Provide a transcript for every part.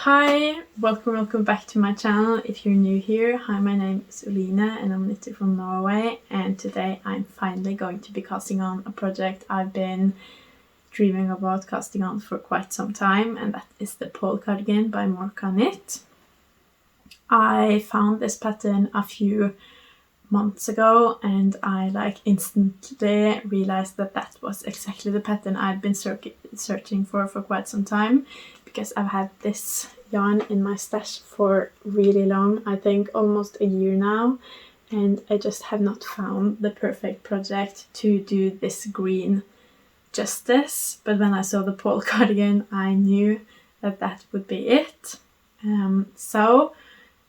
Hi, welcome back to my channel. If you're new here, hi, my name is Oline and I'm knitter from Norway, and today I'm finally going to be casting on a project I've been dreaming about casting on for quite some time, and that is the Paul Cardigan by Morecaknit. I found this pattern a few months ago and I instantly realized that that was exactly the pattern I'd been searching for quite some time, because I've had this yarn in my stash for really long, I think almost a year now, and I just have not found the perfect project to do this green justice. But when I saw the Paul Cardigan, I knew that that would be it. So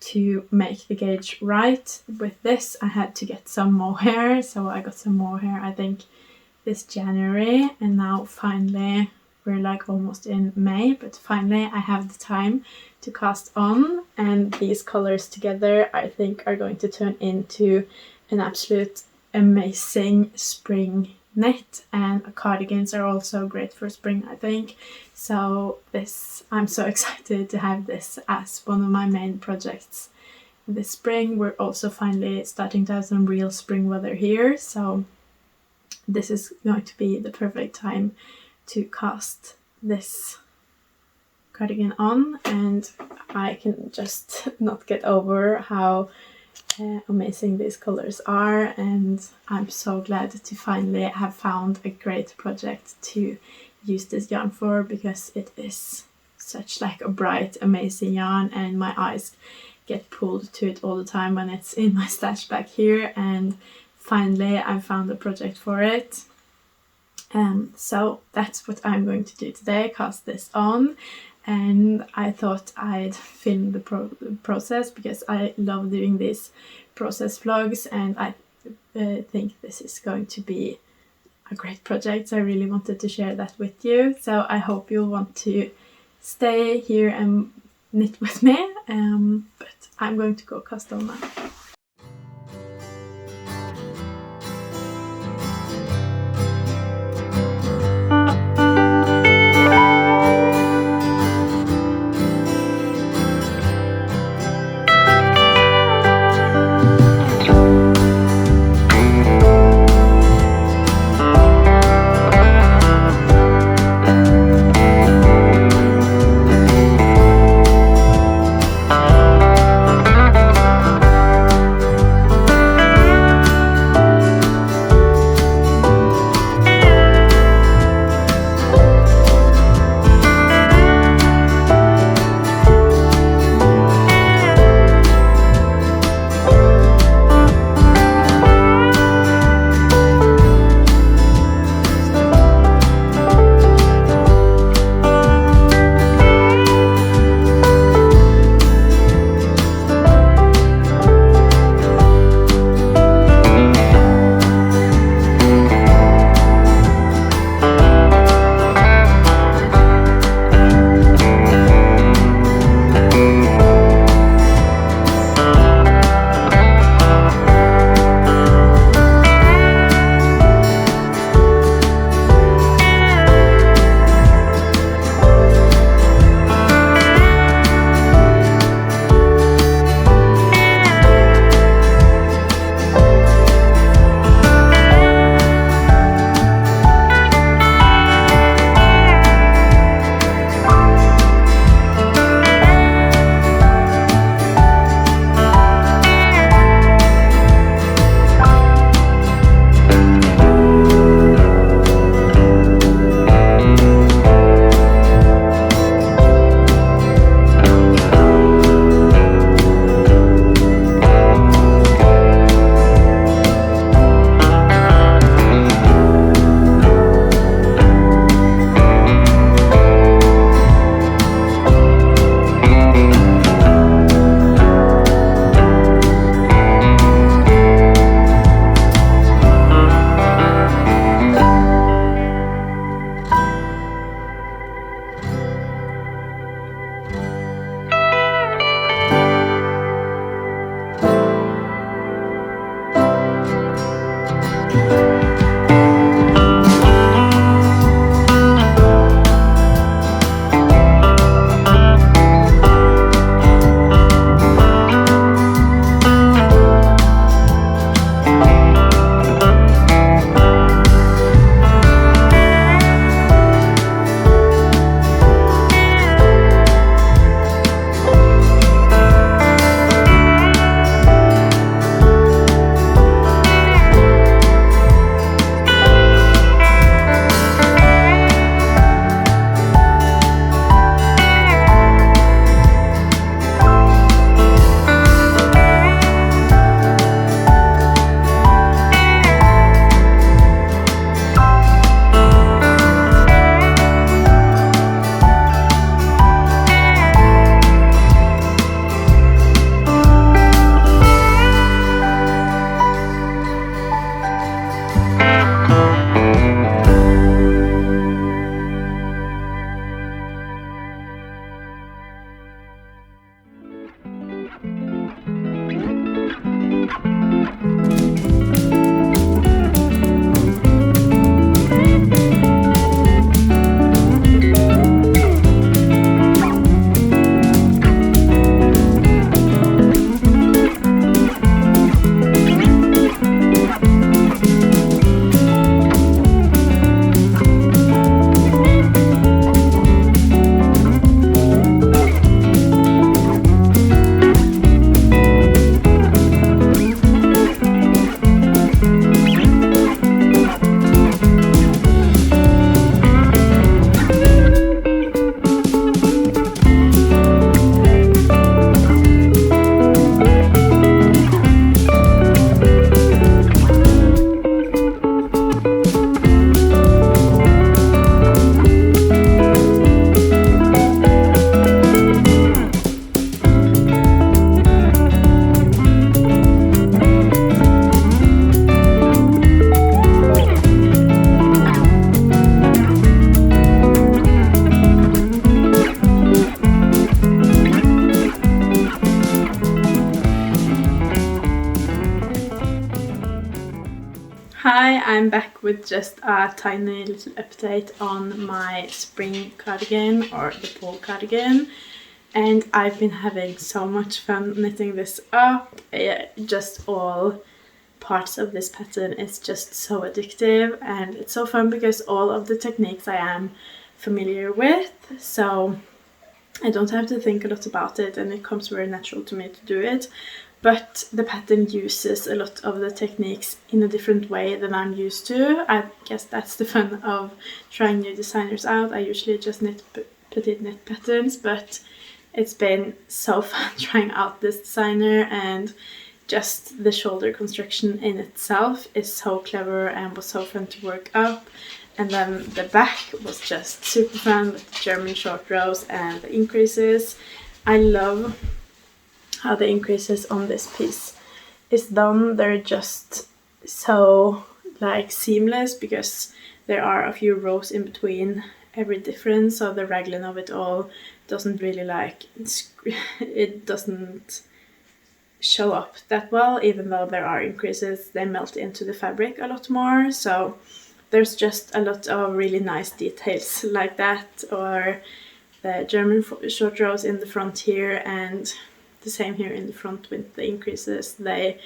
to make the gauge right with this, I had to get some mohair. So I got some mohair, I think this January, and now finally we're almost in May, but finally I have the time to cast on, and these colors together I think are going to turn into an absolute amazing spring knit, and cardigans are also great for spring, I think. So I'm so excited to have this as one of my main projects this spring. We're also finally starting to have some real spring weather here, so this is going to be the perfect time to cast this cardigan on, and I can just not get over how amazing these colors are, and I'm so glad to finally have found a great project to use this yarn for, because it is such a bright, amazing yarn, and my eyes get pulled to it all the time when it's in my stash back here, and finally I found a project for it. So that's what I'm going to do today, cast this on, and I thought I'd film the process because I love doing these process vlogs, and I think this is going to be a great project, so I really wanted to share that with you. So I hope you'll want to stay here and knit with me, but I'm going to go cast on now. I'm back with just a tiny little update on my spring cardigan, or the Paul Cardigan, and I've been having so much fun knitting this up. Just all parts of this pattern is just so addictive, and it's so fun because all of the techniques I am familiar with, so I don't have to think a lot about it and it comes very natural to me to do it. But the pattern uses a lot of the techniques in a different way than I'm used to. I guess that's the fun of trying new designers out. I usually just knit Petiteknit patterns, but it's been so fun trying out this designer, and just the shoulder construction in itself is so clever and was so fun to work up. And then the back was just super fun with the German short rows and the increases. I love how the increases on this piece is done. They're just so like seamless because there are a few rows in between every difference, so the raglan of it all doesn't really like, it doesn't show up that well. Even though there are increases, they melt into the fabric a lot more, so there's just a lot of really nice details like that. Or the German short rows in the front here, and the same here in the front with the increases. They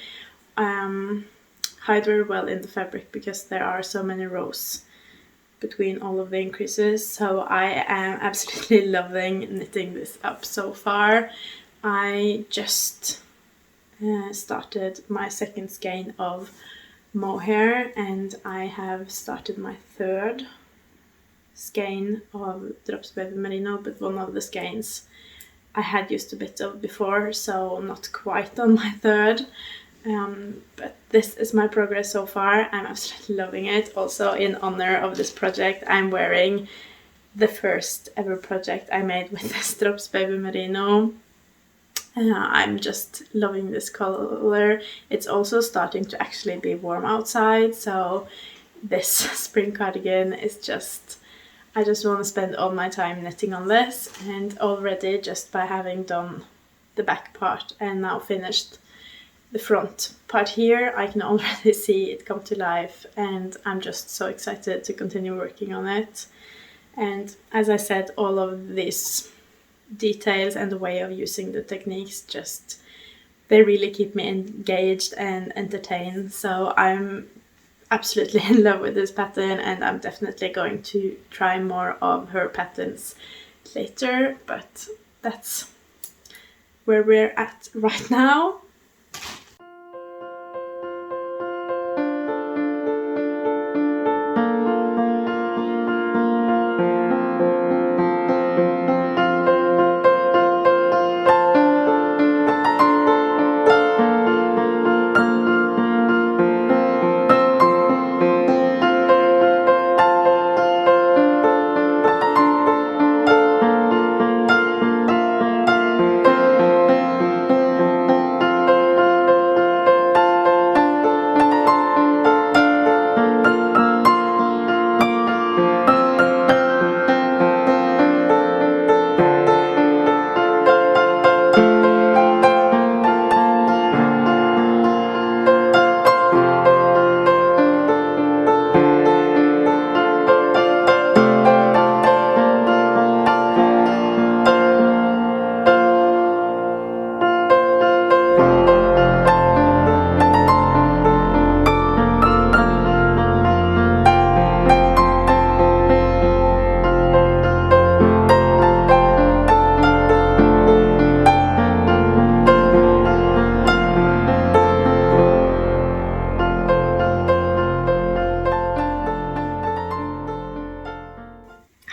hide very well in the fabric because there are so many rows between all of the increases. So I am absolutely loving knitting this up so far. I just started my second skein of mohair, and I have started my third skein of Baby Merino, but one of the skeins I had used a bit of before, so not quite on my third. But this is my progress so far. I'm absolutely loving it. Also, in honor of this project, I'm wearing the first ever project I made with this Baby Merino. I'm just loving this color. It's also starting to actually be warm outside, so this spring cardigan is just, I just want to spend all my time knitting on this. And already, just by having done the back part and now finished the front part here, I can already see it come to life, and I'm just so excited to continue working on it. And as I said, all of these details and the way of using the techniques, just they really keep me engaged and entertained. So I'm absolutely in love with this pattern, and I'm definitely going to try more of her patterns later, but that's where we're at right now.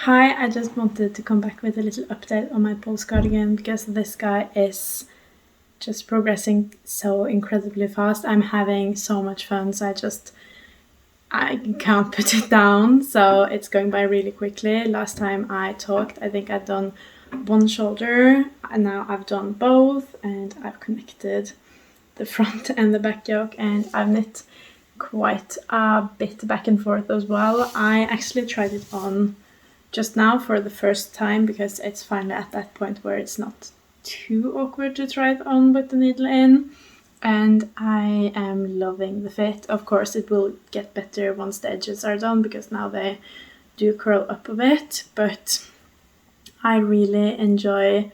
Hi, I just wanted to come back with a little update on my Paul Cardigan because this guy is just progressing so incredibly fast. I'm having so much fun, so I can't put it down, so it's going by really quickly. Last time I talked, I think I'd done one shoulder, and now I've done both, and I've connected the front and the back yoke, and I've knit quite a bit back and forth as well. I actually tried it on just now for the first time because it's finally at that point where it's not too awkward to try it on with the needle in. and I am loving the fit. Of course it will get better once the edges are done, because now they do curl up a bit, but I really enjoy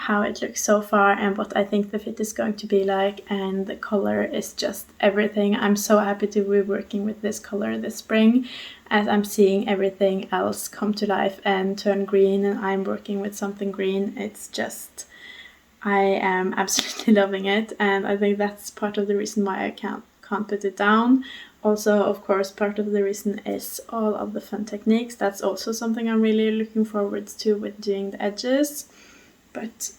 how it looks so far and what I think the fit is going to be like, and the color is just everything. I'm so happy to be working with this color this spring, as I'm seeing everything else come to life and turn green, and I'm working with something green. It's just, I am absolutely loving it, and I think that's part of the reason why I can't put it down. Also, of course, part of the reason is all of the fun techniques. That's also something I'm really looking forward to with doing the edges. But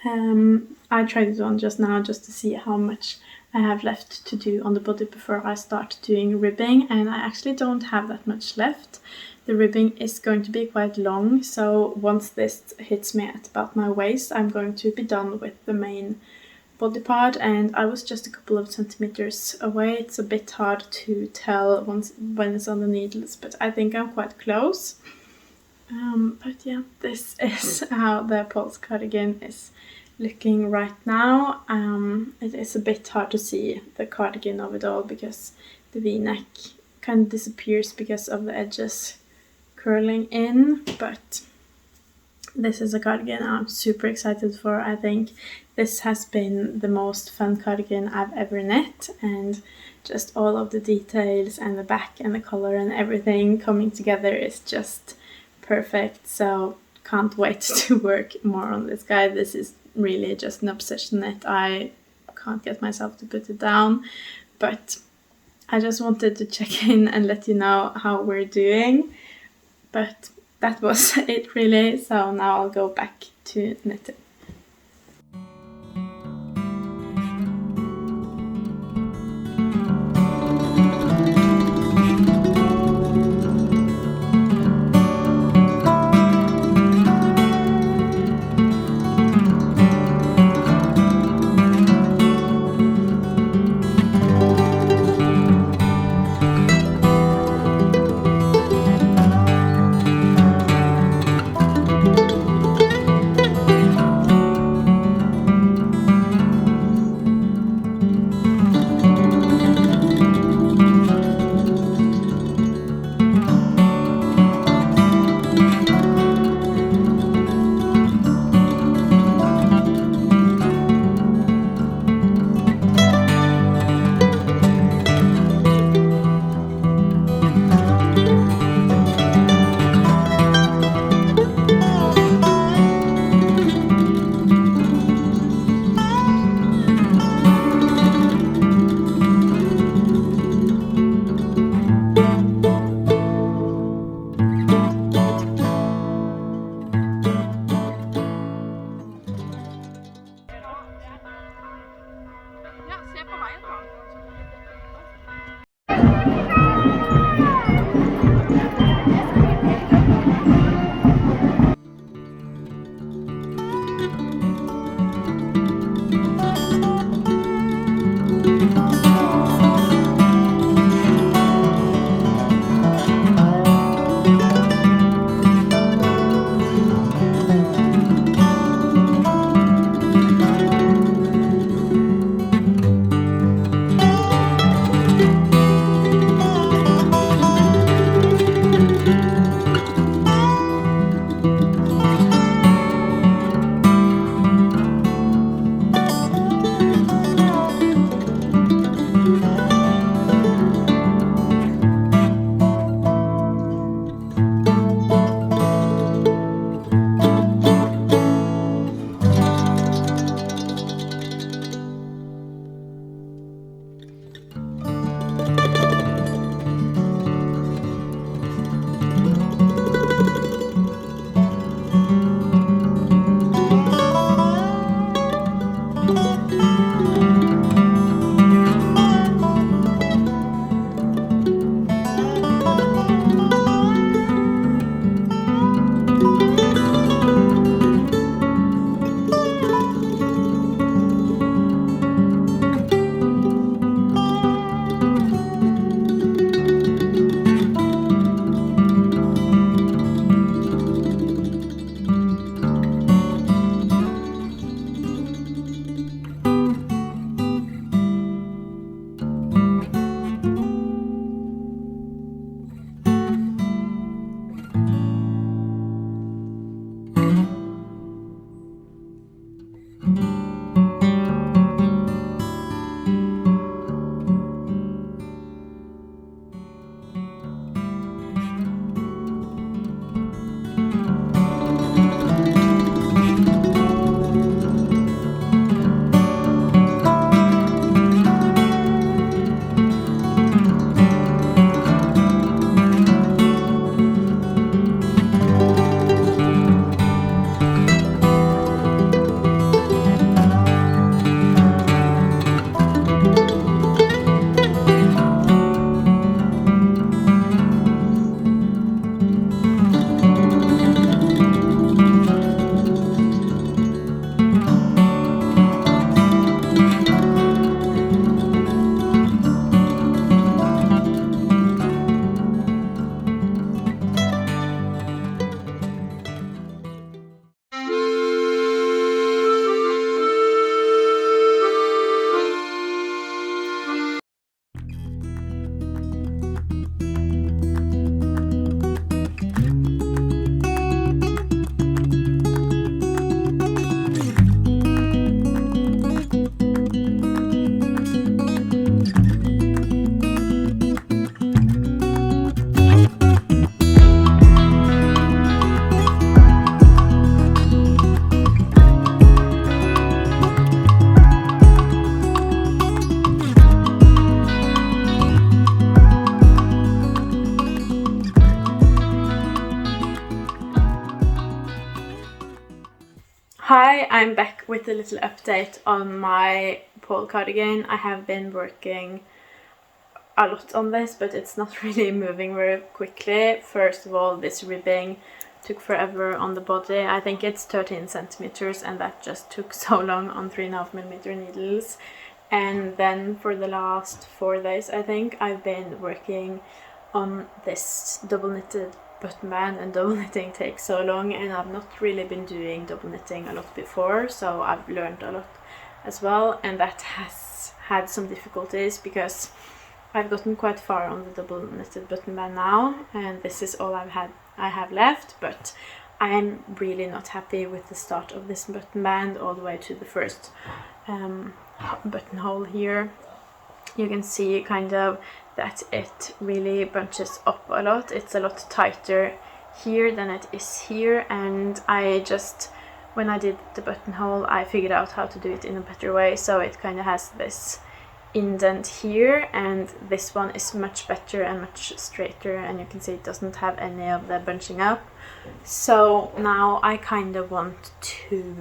I tried it on just now just to see how much I have left to do on the body before I start doing ribbing, and I actually don't have that much left. The ribbing is going to be quite long, so once this hits me at about my waist, I'm going to be done with the main body part, and I was just a couple of centimeters away. It's a bit hard to tell when it's on the needles, but I think I'm quite close. But yeah, this is how the Paul's cardigan is looking right now. It is a bit hard to see the cardigan of it all because the v-neck kind of disappears because of the edges curling in, but this is a cardigan I'm super excited for. I think this has been the most fun cardigan I've ever knit, and just all of the details and the back and the color and everything coming together is just perfect. So can't wait to work more on this guy. This is really just an obsession knit. I can't get myself to put it down, but I just wanted to check in and let you know how we're doing. But that was it really, so now I'll go back to knitting. Hi, I'm back with a little update on my Paul Cardigan. I have been working a lot on this, but it's not really moving very quickly. First of all, this ribbing took forever on the body. I think it's 13 centimeters and that just took so long on 3.5mm needles. And then for the last 4 days, I think, I've been working on this double knitted button band, and double knitting takes so long, and I've not really been doing double knitting a lot before, so I've learned a lot as well, and that has had some difficulties because I've gotten quite far on the double knitted button band now, and this is all I have left, but I'm really not happy with the start of this button band all the way to the first buttonhole here. You can see kind of that it really bunches up a lot. It's a lot tighter here than it is here, and when I did the buttonhole, I figured out how to do it in a better way, so it kind of has this indent here, and this one is much better and much straighter, and you can see it doesn't have any of the bunching up. So now I kind of want to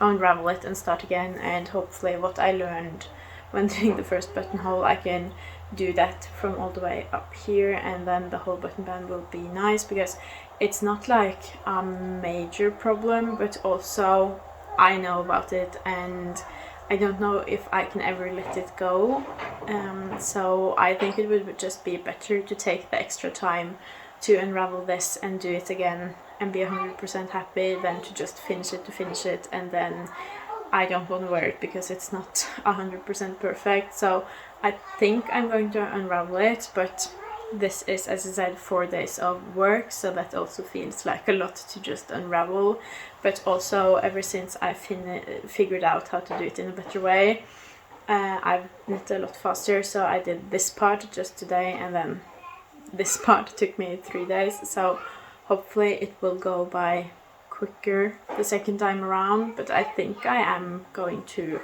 unravel it and start again, and hopefully what I learned when doing the first buttonhole, I can do that from all the way up here, and then the whole button band will be nice, because it's not like a major problem, but also I know about it and I don't know if I can ever let it go. So I think it would just be better to take the extra time to unravel this and do it again and be 100% happy than to just finish it and then I don't want to wear it because it's not 100% perfect. So I think I'm going to unravel it, but this is, as I said, 4 days of work, so that also feels like a lot to just unravel. But also, ever since I figured out how to do it in a better way, I've knit a lot faster. So I did this part just today, and then this part took me 3 days. So hopefully it will go by quicker the second time around, but I think I am going to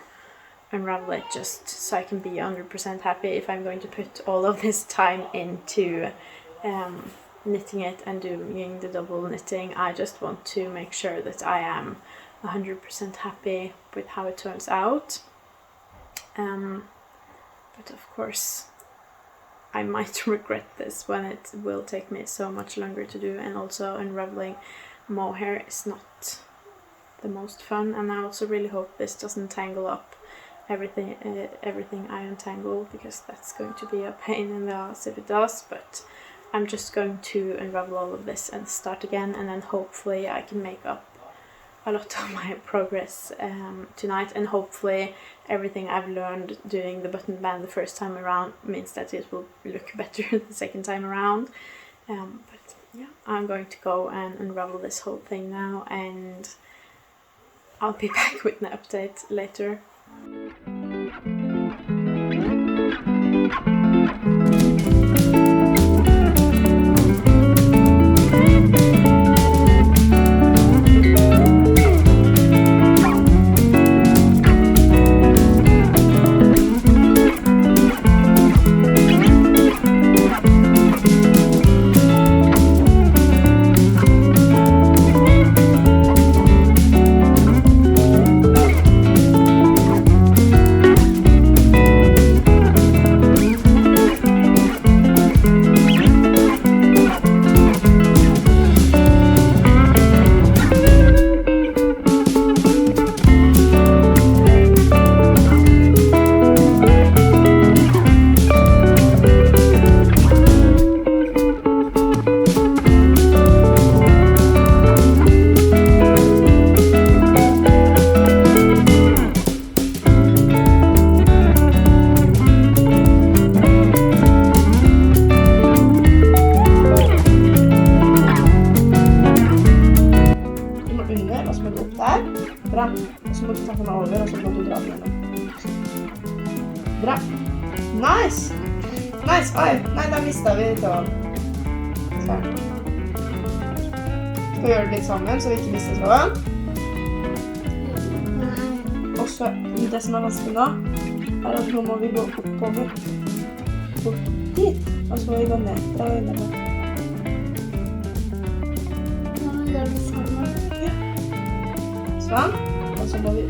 unravel it just so I can be 100% happy. If I'm going to put all of this time into knitting it and doing the double knitting, I just want to make sure that I am 100% happy with how it turns out. But of course I might regret this when it will take me so much longer to do, and also unraveling mohair is not the most fun, and I also really hope this doesn't tangle up everything I untangle, because that's going to be a pain in the ass if it does. But I'm just going to unravel all of this and start again, and then hopefully I can make up a lot of my progress tonight, and hopefully everything I've learned doing the button band the first time around means that it will look better the second time around. But yeah, I'm going to go and unravel this whole thing now, and I'll be back with an update later. Bra. Og så må du ta den over, og så må du dra den gjennom. Bra. Nice! Nice! Oi, nei, da mistet vi tråden. Sånn. Skal vi gjøre det litt sammen, så vi ikke mister tråden? Og så, det som er vanskelig nå, er at nå må vi gå oppover. Bort dit. Og så må vi gå ned. Dra vi ned. Nå må vi gjøre det sammen. Ja. Sånn. Og så må vi...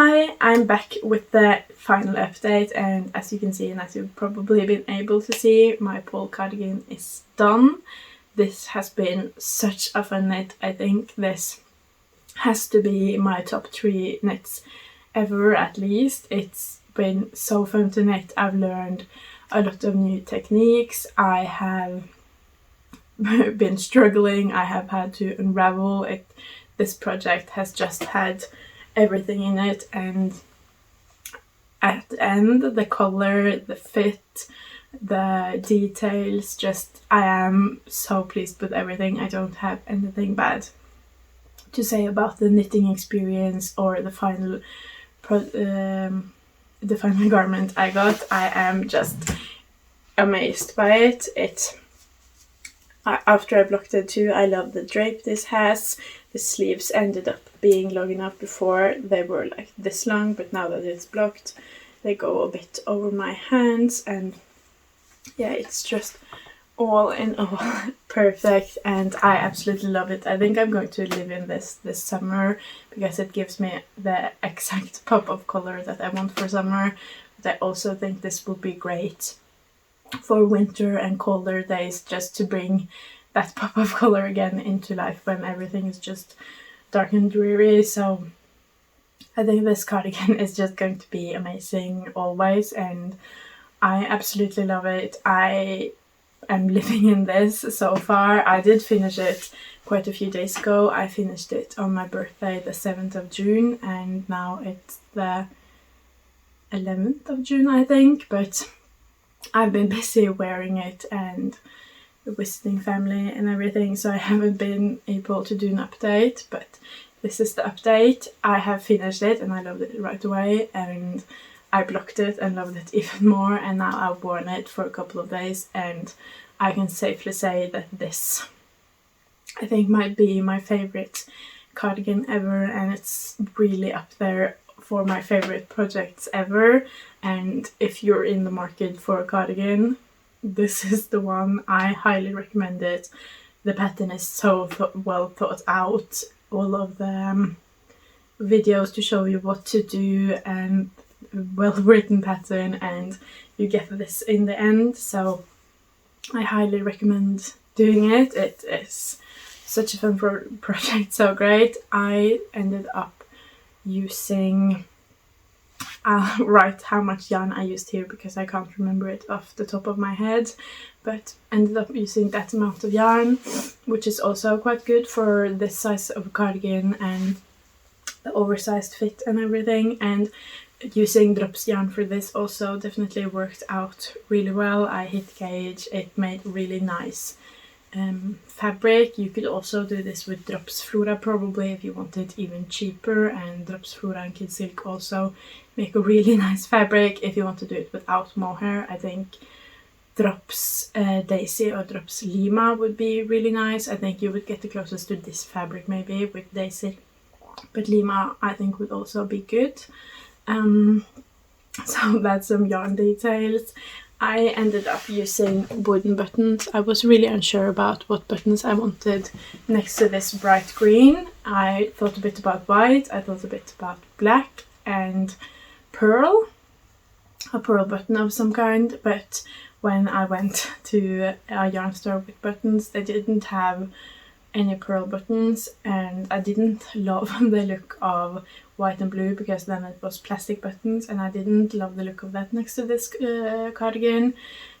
Hi, I'm back with the final update, and as you can see, and as you've probably been able to see, my Paul Cardigan is done. This has been such a fun knit. I think this has to be my top 3 knits ever, at least. It's been so fun to knit. I've learned a lot of new techniques. I have been struggling. I have had to unravel it. This project has just had everything in it, and at the end, the color, the fit, the details, just I am so pleased with everything. I don't have anything bad to say about the knitting experience or the final garment I got. I am just amazed by it. After I blocked it too, I love the drape this has. The sleeves ended up being long enough. Before they were like this long, but now that it's blocked, they go a bit over my hands, and yeah, it's just all in all perfect, and I absolutely love it. I think I'm going to live in this summer because it gives me the exact pop of color that I want for summer. But I also think this will be great for winter and colder days, just to bring that pop of color again into life when everything is just dark and dreary. So I think this cardigan is just going to be amazing always, and I absolutely love it. I am living in this so far. I did finish it quite a few days ago. I finished it on my birthday, the 7th of June, and now it's the 11th of June, I think, but I've been busy wearing it and visiting family and everything, so I haven't been able to do an update, but this is the update. I have finished it and I loved it right away, and I blocked it and loved it even more, and now I've worn it for a couple of days, and I can safely say that this, I think, might be my favorite cardigan ever, and it's really up there for my favorite projects ever. And if you're in the market for a cardigan, this is the one. I highly recommend it. The pattern is so well thought out. All of the videos to show you what to do, and well written pattern, and you get this in the end, so I highly recommend doing it. It is such a fun project, so great. I ended up using, I'll write how much yarn I used here because I can't remember it off the top of my head, but ended up using that amount of yarn, which is also quite good for this size of a cardigan and the oversized fit and everything. And using drops yarn for this also definitely worked out really well. I hit gauge, it made really nice fabric. You could also do this with drops flora probably if you want it even cheaper, and drops flora and kid silk also make a really nice fabric. If you want to do it without mohair, I think drops daisy or drops lima would be really nice. I think you would get the closest to this fabric maybe with daisy, but lima I think would also be good. So that's some yarn details. I ended up using wooden buttons. I was really unsure about what buttons I wanted next to this bright green. I thought a bit about white, I thought a bit about black and pearl, a pearl button of some kind, but when I went to a yarn store with buttons, they didn't have any pearl buttons, and I didn't love the look of white and blue because then it was plastic buttons, and I didn't love the look of that next to this cardigan.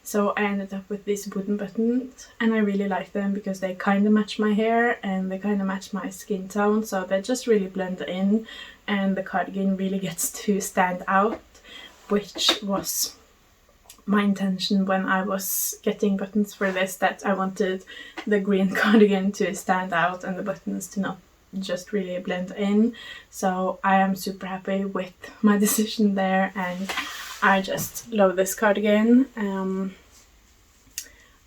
So I ended up with these wooden buttons, and I really like them because they kind of match my hair and they kind of match my skin tone, so they just really blend in, and the cardigan really gets to stand out, which was my intention when I was getting buttons for this, that I wanted the green cardigan to stand out and the buttons to not just really blend in. So I am super happy with my decision there, and I just love this cardigan.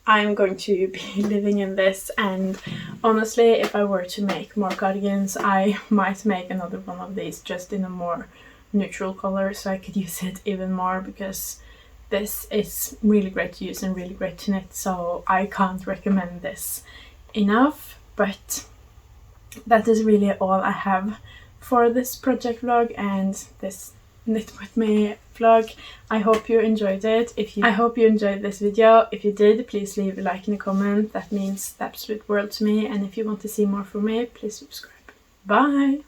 I'm going to be living in this, and honestly, if I were to make more cardigans, I might make another one of these just in a more neutral color so I could use it even more, because this is really great to use and really great to knit, so I can't recommend this enough. But that is really all I have for this project vlog and this knit with me vlog. I hope you enjoyed it. I hope you enjoyed this video. If you did, please leave a like and a comment. That means the absolute world to me. And if you want to see more from me, please subscribe. Bye!